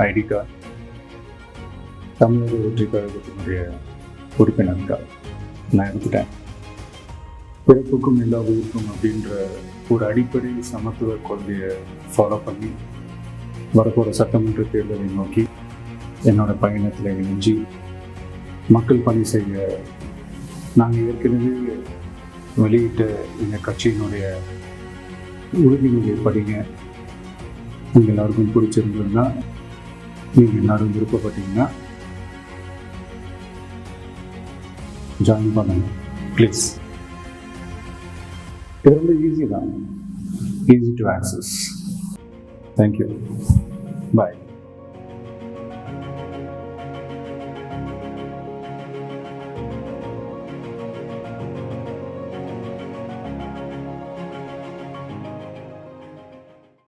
ID card தமிழக வெற்றி கழகத்தினுடைய உறுப்பினர்கள் நான் எடுத்துட்டேன். பிறப்புக்கும் எல்லா உயிருக்கும் அப்படின்ற ஒரு அடிப்படை சமத்துவ கொள்கையை ஃபாலோ பண்ணி வரப்போகிற சட்டமன்ற தேர்தலை நோக்கி என்னோட பயணத்தில் இணைஞ்சி மக்கள் பணி செய்ய நாங்கள் ஏற்கனவே வெளியிட்ட எங்கள் கட்சியினுடைய உறுதிமொழியை படிங்க. நீங்கள் எல்லாருக்கும் பிடிச்சிருந்ததுன்னா, நீங்கள் எல்லாரும் விருப்பப்பட்டீங்கன்னா ஜாயின் பண்ணுங்க ப்ளீஸ். இது ரொம்ப ஈஸி தான், easy to access. Thank you, bye.